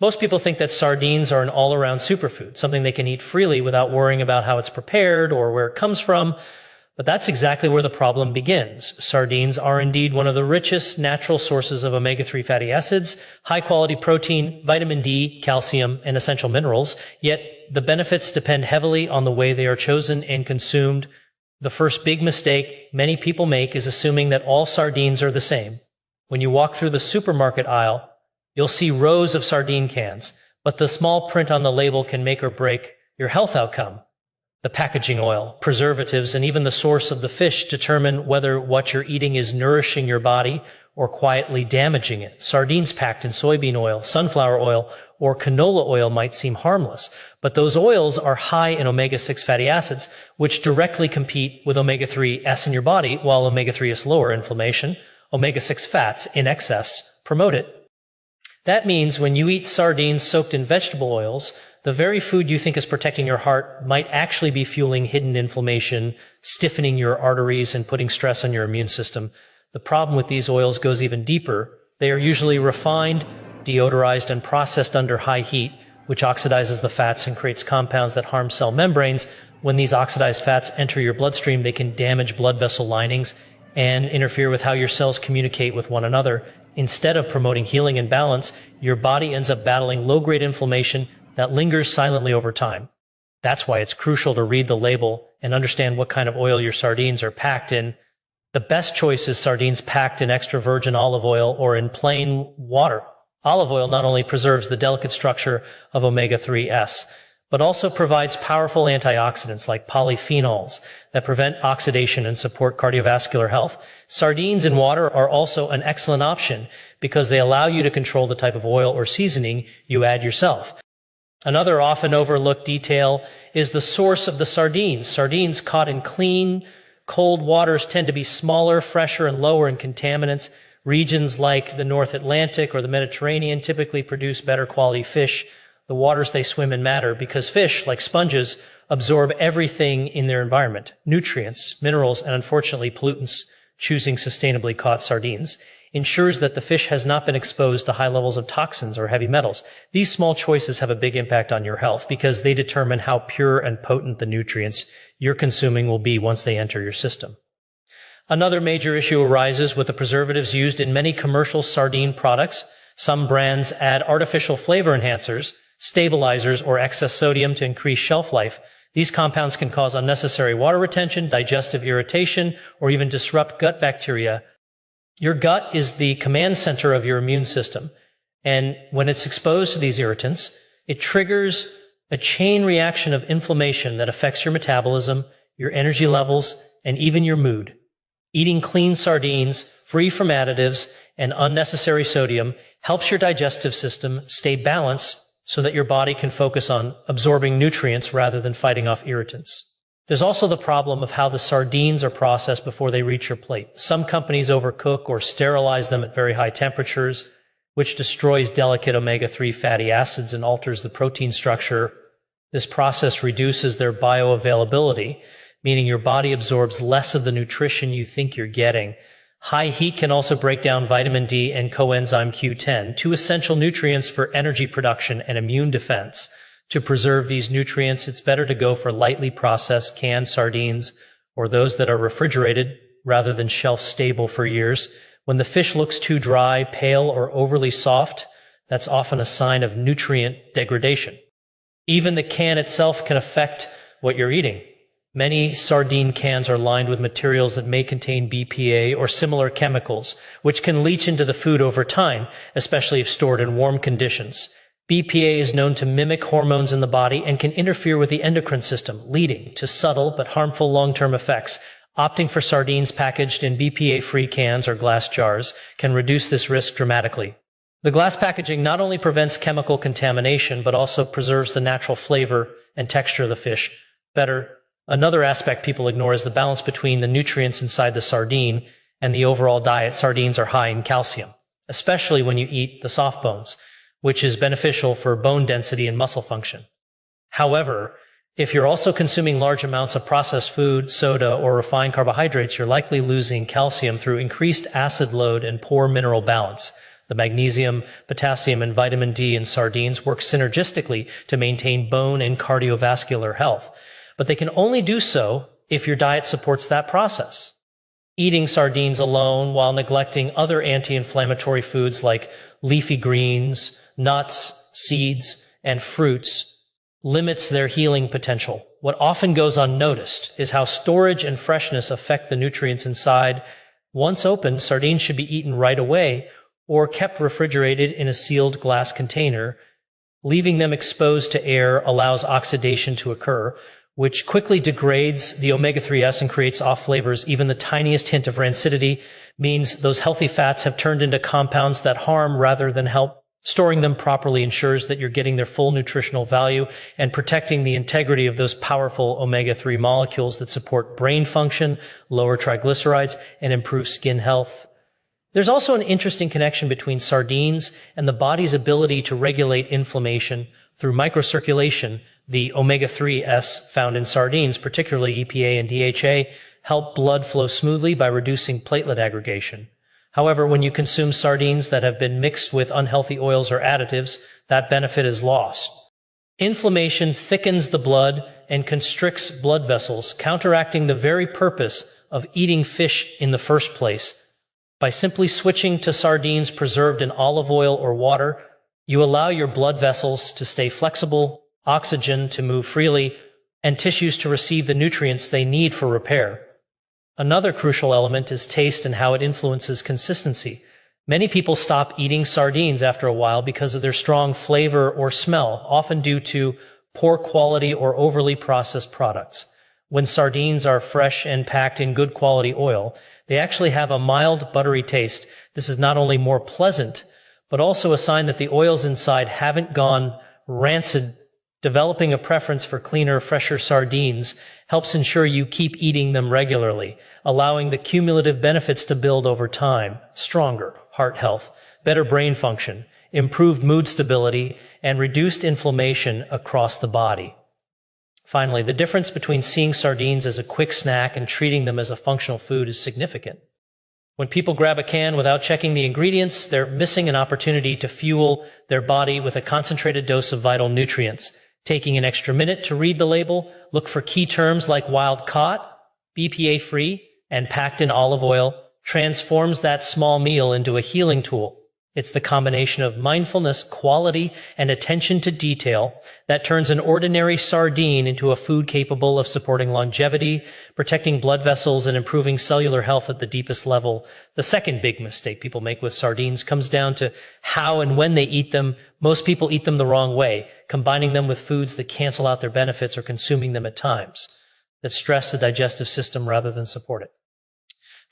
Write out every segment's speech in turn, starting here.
Most people think that sardines are an all-around superfood, something they can eat freely without worrying about how it's prepared or where it comes from. But that's exactly where the problem begins. Sardines are indeed one of the richest natural sources of omega-3 fatty acids, high-quality protein, vitamin D, calcium, and essential minerals, yet the benefits depend heavily on the way they are chosen and consumed. The first big mistake many people make is assuming that all sardines are the same. When you walk through the supermarket aisle, you'll see rows of sardine cans, but the small print on the label can make or break your health outcome. The packaging oil, preservatives, and even the source of the fish determine whether what you're eating is nourishing your body or quietly damaging it. Sardines packed in soybean oil, sunflower oil, or canola oil might seem harmless, but those oils are high in omega-6 fatty acids, which directly compete with omega-3s in your body, while omega-3s lower inflammation. Omega-6 fats in excess promote it. That means when you eat sardines soaked in vegetable oils, the very food you think is protecting your heart might actually be fueling hidden inflammation, stiffening your arteries, and putting stress on your immune system. The problem with these oils goes even deeper. They are usually refined, deodorized, and processed under high heat, which oxidizes the fats and creates compounds that harm cell membranes. When these oxidized fats enter your bloodstream, they can damage blood vessel linings and interfere with how your cells communicate with one another. Instead of promoting healing and balance, your body ends up battling low-grade inflammation that lingers silently over time. That's why it's crucial to read the label and understand what kind of oil your sardines are packed in. The best choice is sardines packed in extra virgin olive oil or in plain water. Olive oil not only preserves the delicate structure of omega-3s, but also provides powerful antioxidants like polyphenols that prevent oxidation and support cardiovascular health. Sardines in water are also an excellent option because they allow you to control the type of oil or seasoning you add yourself. Another often overlooked detail is the source of the sardines. Sardines caught in clean, cold waters tend to be smaller, fresher, and lower in contaminants. Regions like the North Atlantic or the Mediterranean typically produce better quality fish. The waters they swim in matter because fish, like sponges, absorb everything in their environment, nutrients, minerals, and unfortunately pollutants. Choosing sustainably caught sardines ensures that the fish has not been exposed to high levels of toxins or heavy metals. These small choices have a big impact on your health because they determine how pure and potent the nutrients you're consuming will be once they enter your system. Another major issue arises with the preservatives used in many commercial sardine products. Some brands add artificial flavor enhancers, stabilizers, or excess sodium to increase shelf life. These compounds can cause unnecessary water retention, digestive irritation, or even disrupt gut bacteria. Your gut is the command center of your immune system, and when it's exposed to these irritants, it triggers a chain reaction of inflammation that affects your metabolism, your energy levels, and even your mood. Eating clean sardines, free from additives and unnecessary sodium, helps your digestive system stay balanced so that your body can focus on absorbing nutrients rather than fighting off irritants. There's also the problem of how the sardines are processed before they reach your plate. Some companies overcook or sterilize them at very high temperatures, which destroys delicate omega-3 fatty acids and alters the protein structure. This process reduces their bioavailability, meaning your body absorbs less of the nutrition you think you're getting. High heat can also break down vitamin D and coenzyme Q10, two essential nutrients for energy production and immune defense. To preserve these nutrients, it's better to go for lightly processed canned sardines or those that are refrigerated rather than shelf-stable for years. When the fish looks too dry, pale, or overly soft, that's often a sign of nutrient degradation. Even the can itself can affect what you're eating. Many sardine cans are lined with materials that may contain BPA or similar chemicals, which can leach into the food over time, especially if stored in warm conditions. BPA is known to mimic hormones in the body and can interfere with the endocrine system, leading to subtle but harmful long-term effects. Opting for sardines packaged in BPA-free cans or glass jars can reduce this risk dramatically. The glass packaging not only prevents chemical contamination, but also preserves the natural flavor and texture of the fish better. Another aspect people ignore is the balance between the nutrients inside the sardine and the overall diet. Sardines are high in calcium, especially when you eat the soft bones, which is beneficial for bone density and muscle function. However, if you're also consuming large amounts of processed food, soda, or refined carbohydrates, you're likely losing calcium through increased acid load and poor mineral balance. The magnesium, potassium, and vitamin D in sardines work synergistically to maintain bone and cardiovascular health, but they can only do so if your diet supports that process. Eating sardines alone while neglecting other anti-inflammatory foods like leafy greens, nuts, seeds, and fruits limits their healing potential. What often goes unnoticed is how storage and freshness affect the nutrients inside. Once opened, sardines should be eaten right away or kept refrigerated in a sealed glass container. Leaving them exposed to air allows oxidation to occur, which quickly degrades the omega-3s and creates off flavors. Even the tiniest hint of rancidity means those healthy fats have turned into compounds that harm rather than help. Storing them properly ensures that you're getting their full nutritional value and protecting the integrity of those powerful omega-3 molecules that support brain function, lower triglycerides, and improve skin health. There's also an interesting connection between sardines and the body's ability to regulate inflammation through microcirculation. The omega-3s found in sardines, particularly EPA and DHA, help blood flow smoothly by reducing platelet aggregation. However, when you consume sardines that have been mixed with unhealthy oils or additives, that benefit is lost. Inflammation thickens the blood and constricts blood vessels, counteracting the very purpose of eating fish in the first place. By simply switching to sardines preserved in olive oil or water, you allow your blood vessels to stay flexible, oxygen to move freely, and tissues to receive the nutrients they need for repair. Another crucial element is taste and how it influences consistency. Many people stop eating sardines after a while because of their strong flavor or smell, often due to poor quality or overly processed products. When sardines are fresh and packed in good quality oil, they actually have a mild, buttery taste. This is not only more pleasant, but also a sign that the oils inside haven't gone rancid. Developing a preference for cleaner, fresher sardines helps ensure you keep eating them regularly, allowing the cumulative benefits to build over time: stronger heart health, better brain function, improved mood stability, and reduced inflammation across the body. Finally, the difference between seeing sardines as a quick snack and treating them as a functional food is significant. When people grab a can without checking the ingredients, they're missing an opportunity to fuel their body with a concentrated dose of vital nutrients. Taking an extra minute to read the label, look for key terms like wild caught, BPA-free, and packed in olive oil transforms that small meal into a healing tool. It's the combination of mindfulness, quality, and attention to detail that turns an ordinary sardine into a food capable of supporting longevity, protecting blood vessels, and improving cellular health at the deepest level. The second big mistake people make with sardines comes down to how and when they eat them. Most people eat them the wrong way, combining them with foods that cancel out their benefits or consuming them at times that stress the digestive system rather than support it.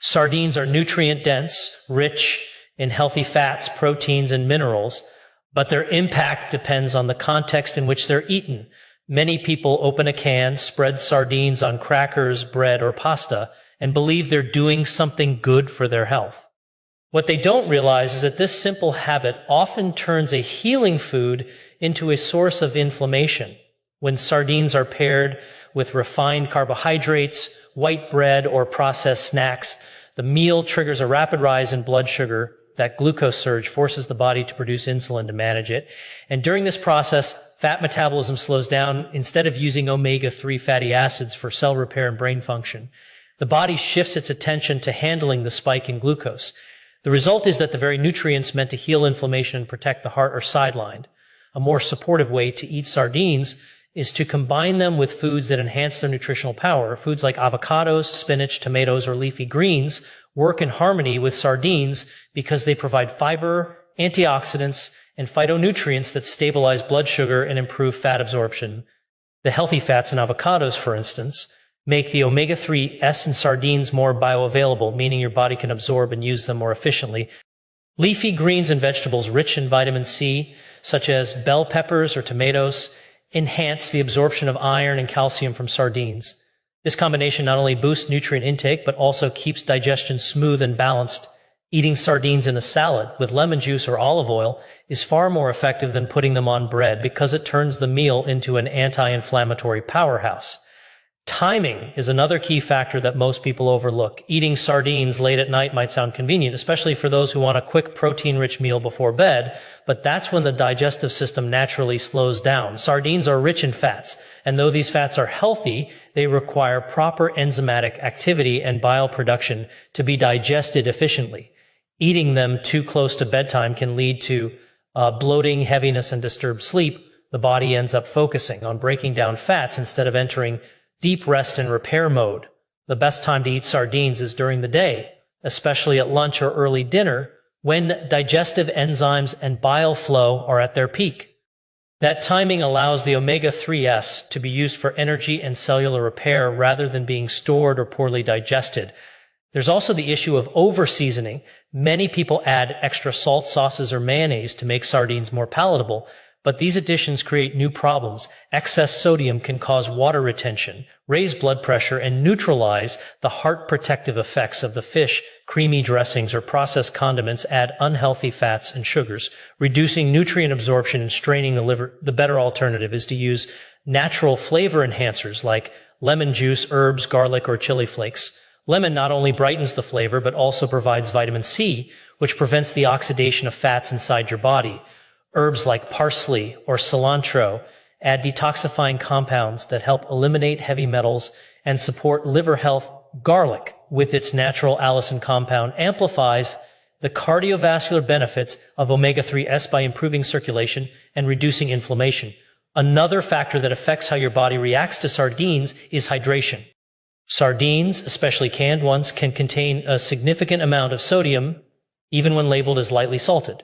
Sardines are nutrient-dense, rich in healthy fats, proteins, and minerals, but their impact depends on the context in which they're eaten. Many people open a can, spread sardines on crackers, bread, or pasta, and believe they're doing something good for their health. What they don't realize is that this simple habit often turns a healing food into a source of inflammation. When sardines are paired with refined carbohydrates, white bread, or processed snacks, the meal triggers a rapid rise in blood sugar. That glucose surge forces the body to produce insulin to manage it. And during this process, fat metabolism slows down. Instead of using omega-3 fatty acids for cell repair and brain function, the body shifts its attention to handling the spike in glucose. The result is that the very nutrients meant to heal inflammation and protect the heart are sidelined. A more supportive way to eat sardines is to combine them with foods that enhance their nutritional power. Foods like avocados, spinach, tomatoes, or leafy greens work in harmony with sardines because they provide fiber, antioxidants, and phytonutrients that stabilize blood sugar and improve fat absorption. The healthy fats in avocados, for instance, make the omega-3s in sardines more bioavailable, meaning your body can absorb and use them more efficiently. Leafy greens and vegetables rich in vitamin C, such as bell peppers or tomatoes, enhance the absorption of iron and calcium from sardines. This combination not only boosts nutrient intake, but also keeps digestion smooth and balanced. Eating sardines in a salad with lemon juice or olive oil is far more effective than putting them on bread because it turns the meal into an anti-inflammatory powerhouse. Timing is another key factor that most people overlook. Eating sardines late at night might sound convenient, especially for those who want a quick protein-rich meal before bed, but that's when the digestive system naturally slows down. Sardines are rich in fats, and though these fats are healthy, they require proper enzymatic activity and bile production to be digested efficiently. Eating them too close to bedtime can lead to bloating, heaviness, and disturbed sleep. The body ends up focusing on breaking down fats instead of entering deep rest and repair mode. The best time to eat sardines is during the day, especially at lunch or early dinner, when digestive enzymes and bile flow are at their peak. That timing allows the omega-3s to be used for energy and cellular repair rather than being stored or poorly digested. There's also the issue of over-seasoning. Many people add extra salt, sauces, or mayonnaise to make sardines more palatable, but these additions create new problems. Excess sodium can cause water retention, raise blood pressure, and neutralize the heart protective effects of the fish. Creamy dressings or processed condiments add unhealthy fats and sugars, reducing nutrient absorption and straining the liver. The better alternative is to use natural flavor enhancers like lemon juice, herbs, garlic, or chili flakes. Lemon not only brightens the flavor, but also provides vitamin C, which prevents the oxidation of fats inside your body. Herbs like parsley or cilantro add detoxifying compounds that help eliminate heavy metals and support liver health. Garlic, with its natural allicin compound, amplifies the cardiovascular benefits of omega-3s by improving circulation and reducing inflammation. Another factor that affects how your body reacts to sardines is hydration. Sardines, especially canned ones, can contain a significant amount of sodium, even when labeled as lightly salted.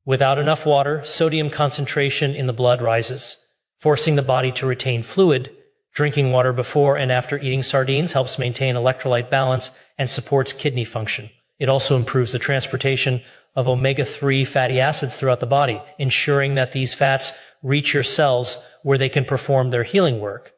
Without enough water, sodium concentration in the blood rises, forcing the body to retain fluid. Drinking water before and after eating sardines helps maintain electrolyte balance and supports kidney function. It also improves the transportation of omega-3 fatty acids throughout the body, ensuring that these fats reach your cells where they can perform their healing work.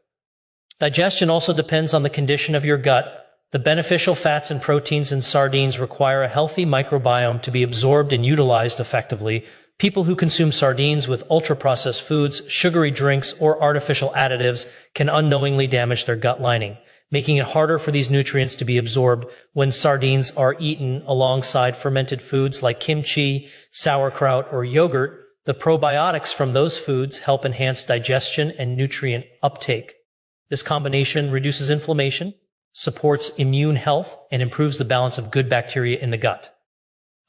Digestion also depends on the condition of your gut. The beneficial fats and proteins in sardines require a healthy microbiome to be absorbed and utilized effectively. People who consume sardines with ultra-processed foods, sugary drinks, or artificial additives can unknowingly damage their gut lining, making it harder for these nutrients to be absorbed. When sardines are eaten alongside fermented foods like kimchi, sauerkraut, or yogurt, the probiotics from those foods help enhance digestion and nutrient uptake. This combination reduces inflammation, supports immune health, and improves the balance of good bacteria in the gut.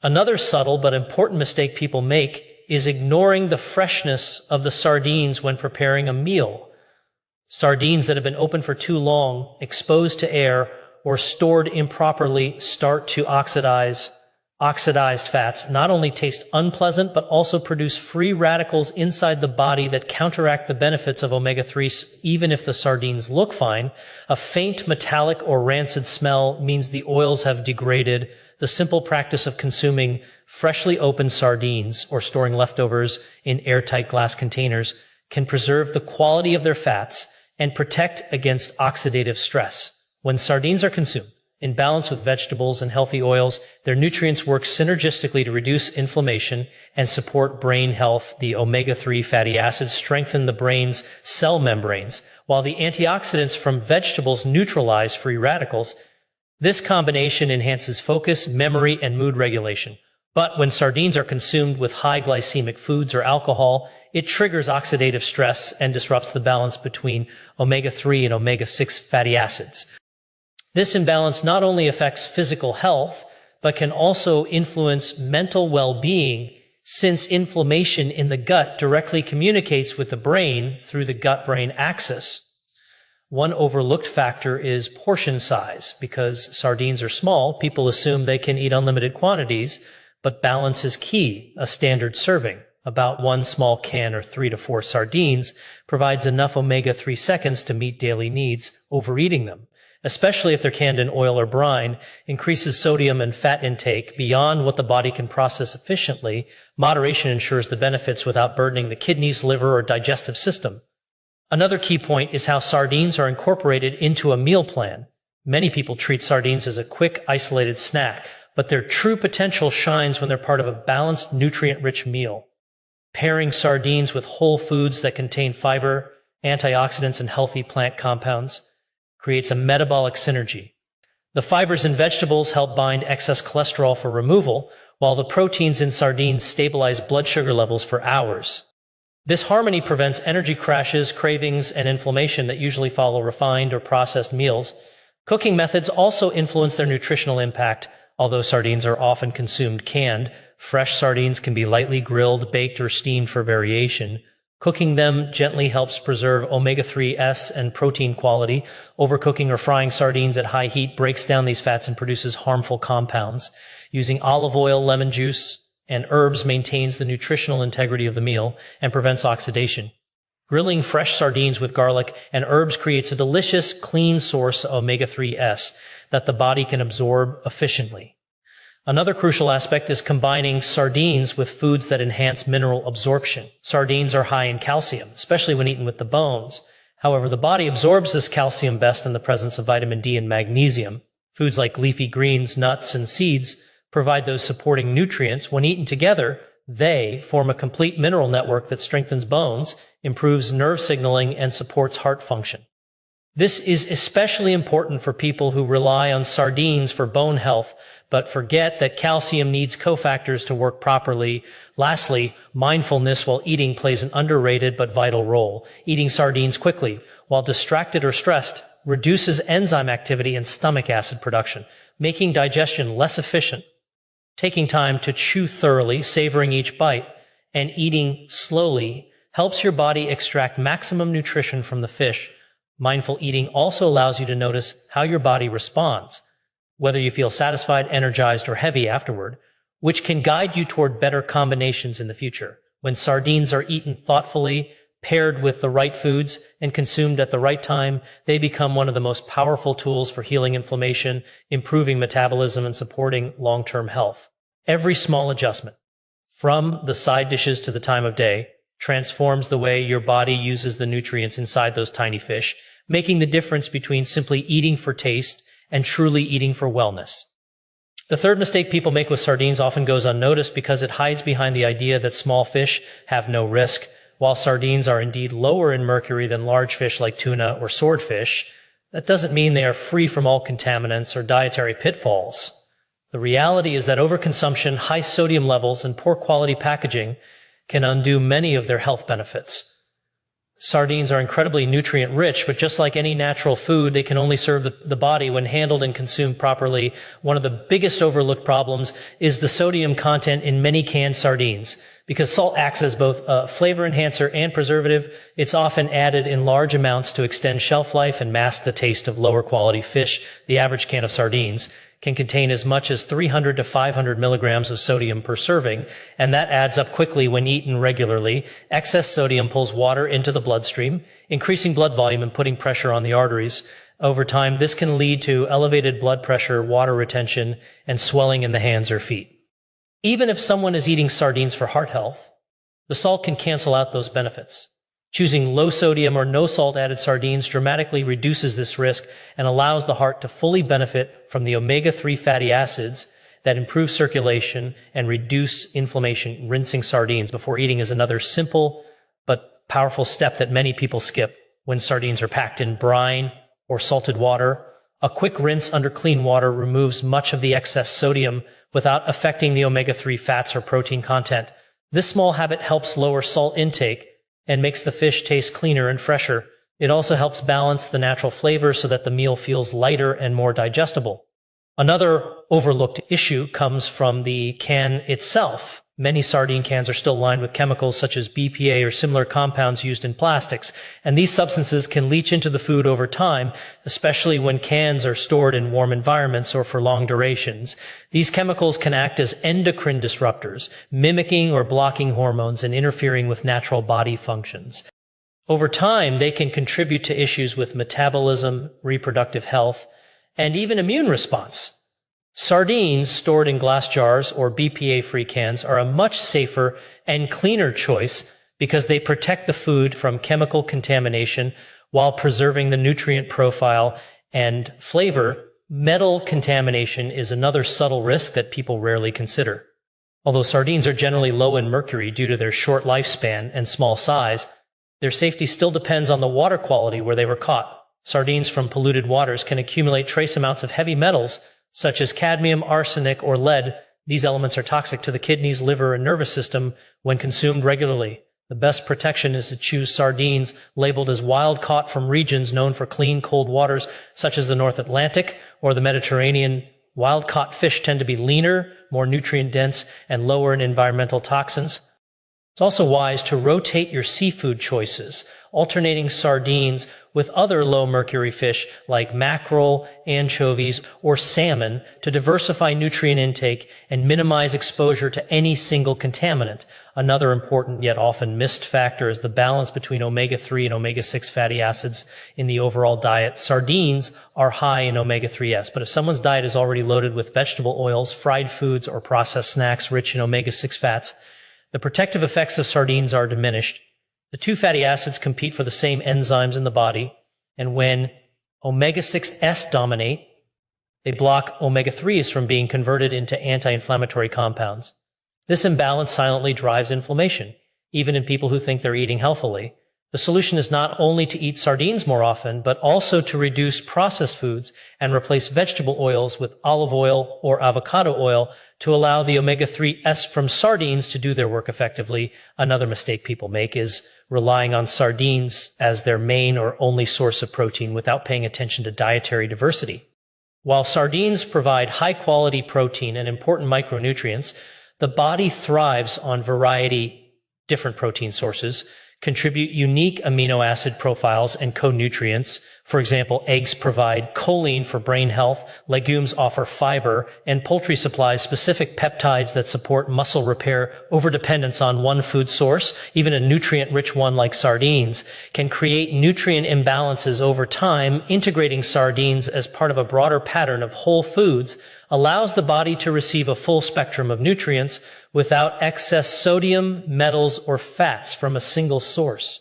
Another subtle but important mistake people make is ignoring the freshness of the sardines when preparing a meal. Sardines that have been open for too long, exposed to air, or stored improperly start to oxidize. Oxidized fats not only taste unpleasant, but also produce free radicals inside the body that counteract the benefits of omega-3s. Even if the sardines look fine, a faint metallic or rancid smell means the oils have degraded. The simple practice of consuming freshly opened sardines or storing leftovers in airtight glass containers can preserve the quality of their fats and protect against oxidative stress. When sardines are consumed in balance with vegetables and healthy oils, their nutrients work synergistically to reduce inflammation and support brain health. The omega-3 fatty acids strengthen the brain's cell membranes, while the antioxidants from vegetables neutralize free radicals. This combination enhances focus, memory, and mood regulation. But when sardines are consumed with high glycemic foods or alcohol, it triggers oxidative stress and disrupts the balance between omega-3 and omega-6 fatty acids. This imbalance not only affects physical health, but can also influence mental well-being, since inflammation in the gut directly communicates with the brain through the gut-brain axis. One overlooked factor is portion size. Because sardines are small, people assume they can eat unlimited quantities, but balance is key. A standard serving, about one small can or 3 to 4 sardines, provides enough omega-3 seconds to meet daily needs. Overeating them, especially if they're canned in oil or brine, increases sodium and fat intake beyond what the body can process efficiently. Moderation ensures the benefits without burdening the kidneys, liver, or digestive system. Another key point is how sardines are incorporated into a meal plan. Many people treat sardines as a quick, isolated snack, but their true potential shines when they're part of a balanced, nutrient-rich meal. Pairing sardines with whole foods that contain fiber, antioxidants, and healthy plant compounds creates a metabolic synergy. The fibers in vegetables help bind excess cholesterol for removal, while the proteins in sardines stabilize blood sugar levels for hours. This harmony prevents energy crashes, cravings, and inflammation that usually follow refined or processed meals. Cooking methods also influence their nutritional impact. Although sardines are often consumed canned, fresh sardines can be lightly grilled, baked, or steamed for variation. Cooking them gently helps preserve omega-3s and protein quality. Overcooking or frying sardines at high heat breaks down these fats and produces harmful compounds. Using olive oil, lemon juice, and herbs maintains the nutritional integrity of the meal and prevents oxidation. Grilling fresh sardines with garlic and herbs creates a delicious, clean source of omega-3s that the body can absorb efficiently. Another crucial aspect is combining sardines with foods that enhance mineral absorption. Sardines are high in calcium, especially when eaten with the bones. However, the body absorbs this calcium best in the presence of vitamin D and magnesium. Foods like leafy greens, nuts, and seeds provide those supporting nutrients. When eaten together, they form a complete mineral network that strengthens bones, improves nerve signaling, and supports heart function. This is especially important for people who rely on sardines for bone health, but forget that calcium needs cofactors to work properly. Lastly, mindfulness while eating plays an underrated but vital role. Eating sardines quickly, while distracted or stressed, reduces enzyme activity and stomach acid production, making digestion less efficient. Taking time to chew thoroughly, savoring each bite, and eating slowly helps your body extract maximum nutrition from the fish. Mindful eating also allows you to notice how your body responds, whether you feel satisfied, energized, or heavy afterward, which can guide you toward better combinations in the future. When sardines are eaten thoughtfully, paired with the right foods, and consumed at the right time, they become one of the most powerful tools for healing inflammation, improving metabolism, and supporting long-term health. Every small adjustment, from the side dishes to the time of day, transforms the way your body uses the nutrients inside those tiny fish, making the difference between simply eating for taste and truly eating for wellness. The third mistake people make with sardines often goes unnoticed because it hides behind the idea that small fish have no risk. While sardines are indeed lower in mercury than large fish like tuna or swordfish, that doesn't mean they are free from all contaminants or dietary pitfalls. The reality is that overconsumption, high sodium levels, and poor quality packaging can undo many of their health benefits. Sardines are incredibly nutrient-rich, but just like any natural food, they can only serve the body when handled and consumed properly. One of the biggest overlooked problems is the sodium content in many canned sardines. Because salt acts as both a flavor enhancer and preservative, it's often added in large amounts to extend shelf life and mask the taste of lower quality fish. The average can of sardines can contain as much as 300 to 500 milligrams of sodium per serving, and that adds up quickly when eaten regularly. Excess sodium pulls water into the bloodstream, increasing blood volume and putting pressure on the arteries. Over time, this can lead to elevated blood pressure, water retention, and swelling in the hands or feet. Even if someone is eating sardines for heart health, the salt can cancel out those benefits. Choosing low sodium or no salt added sardines dramatically reduces this risk and allows the heart to fully benefit from the omega-3 fatty acids that improve circulation and reduce inflammation. Rinsing sardines before eating is another simple but powerful step that many people skip. When sardines are packed in brine or salted water, a quick rinse under clean water removes much of the excess sodium without affecting the omega-3 fats or protein content. This small habit helps lower salt intake and makes the fish taste cleaner and fresher. It also helps balance the natural flavors so that the meal feels lighter and more digestible. Another overlooked issue comes from the can itself. Many sardine cans are still lined with chemicals such as BPA or similar compounds used in plastics, and these substances can leach into the food over time, especially when cans are stored in warm environments or for long durations. These chemicals can act as endocrine disruptors, mimicking or blocking hormones and interfering with natural body functions. Over time, they can contribute to issues with metabolism, reproductive health, and even immune response. Sardines stored in glass jars or BPA-free cans are a much safer and cleaner choice because they protect the food from chemical contamination while preserving the nutrient profile and flavor. Metal contamination is another subtle risk that people rarely consider. Although sardines are generally low in mercury due to their short lifespan and small size, their safety still depends on the water quality where they were caught. Sardines from polluted waters can accumulate trace amounts of heavy metals such as cadmium, arsenic, or lead. These elements are toxic to the kidneys, liver, and nervous system when consumed regularly. The best protection is to choose sardines labeled as wild caught from regions known for clean, cold waters, such as the North Atlantic or the Mediterranean. Wild caught fish tend to be leaner, more nutrient dense, and lower in environmental toxins. It's also wise to rotate your seafood choices, alternating sardines with other low-mercury fish like mackerel, anchovies, or salmon to diversify nutrient intake and minimize exposure to any single contaminant. Another important yet often missed factor is the balance between omega-3 and omega-6 fatty acids in the overall diet. Sardines are high in omega-3s, but if someone's diet is already loaded with vegetable oils, fried foods, or processed snacks rich in omega-6 fats, the protective effects of sardines are diminished. The two fatty acids compete for the same enzymes in the body, and when omega-6s dominate, they block omega-3s from being converted into anti-inflammatory compounds. This imbalance silently drives inflammation, even in people who think they're eating healthily. The solution is not only to eat sardines more often, but also to reduce processed foods and replace vegetable oils with olive oil or avocado oil to allow the omega-3s from sardines to do their work effectively. Another mistake people make is relying on sardines as their main or only source of protein without paying attention to dietary diversity. While sardines provide high-quality protein and important micronutrients, the body thrives on different protein sources, contribute unique amino acid profiles and co-nutrients. For example, eggs provide choline for brain health, legumes offer fiber, and poultry supplies specific peptides that support muscle repair. Overdependence on one food source, even a nutrient-rich one like sardines, can create nutrient imbalances over time. Integrating sardines as part of a broader pattern of whole foods allows the body to receive a full spectrum of nutrients without excess sodium, metals, or fats from a single source.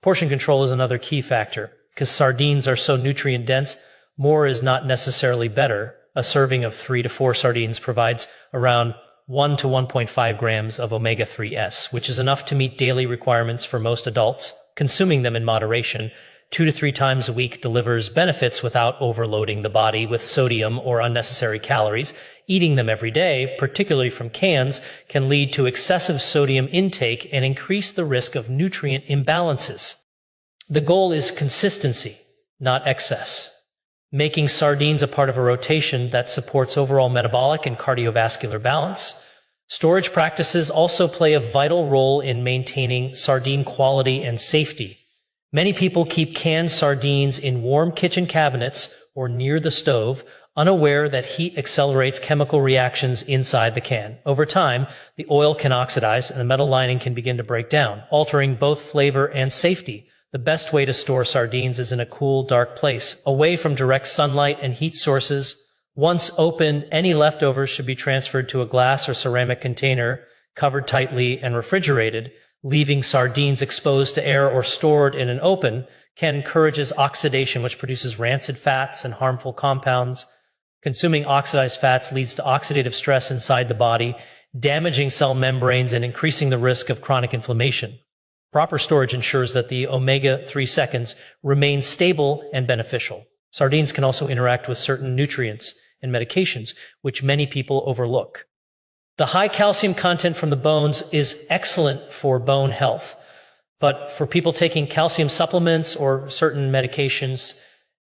Portion control is another key factor. Because sardines are so nutrient dense, more is not necessarily better. A serving of 3 to 4 sardines provides around 1 to 1.5 grams of omega-3s, which is enough to meet daily requirements for most adults. Consuming them in moderation 2 to 3 times a week delivers benefits without overloading the body with sodium or unnecessary calories. Eating them every day, particularly from cans, can lead to excessive sodium intake and increase the risk of nutrient imbalances. The goal is consistency, not excess, making sardines a part of a rotation that supports overall metabolic and cardiovascular balance. Storage practices also play a vital role in maintaining sardine quality and safety. Many people keep canned sardines in warm kitchen cabinets or near the stove, unaware that heat accelerates chemical reactions inside the can. Over time, the oil can oxidize and the metal lining can begin to break down, altering both flavor and safety. The best way to store sardines is in a cool, dark place, away from direct sunlight and heat sources. Once opened, any leftovers should be transferred to a glass or ceramic container, covered tightly and refrigerated. Leaving sardines exposed to air or stored in an open can encourage oxidation, which produces rancid fats and harmful compounds. Consuming oxidized fats leads to oxidative stress inside the body, damaging cell membranes and increasing the risk of chronic inflammation. Proper storage ensures that the omega-3 seconds remain stable and beneficial. Sardines can also interact with certain nutrients and medications, which many people overlook. The high calcium content from the bones is excellent for bone health, but for people taking calcium supplements or certain medications,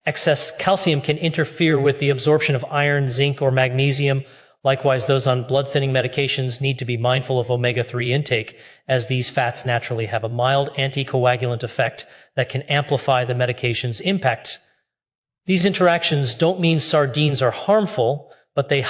excess calcium can interfere with the absorption of iron, zinc, or magnesium. Likewise, those on blood-thinning medications need to be mindful of omega-3 intake, as these fats naturally have a mild anticoagulant effect that can amplify the medication's impact. These interactions don't mean sardines are harmful, but they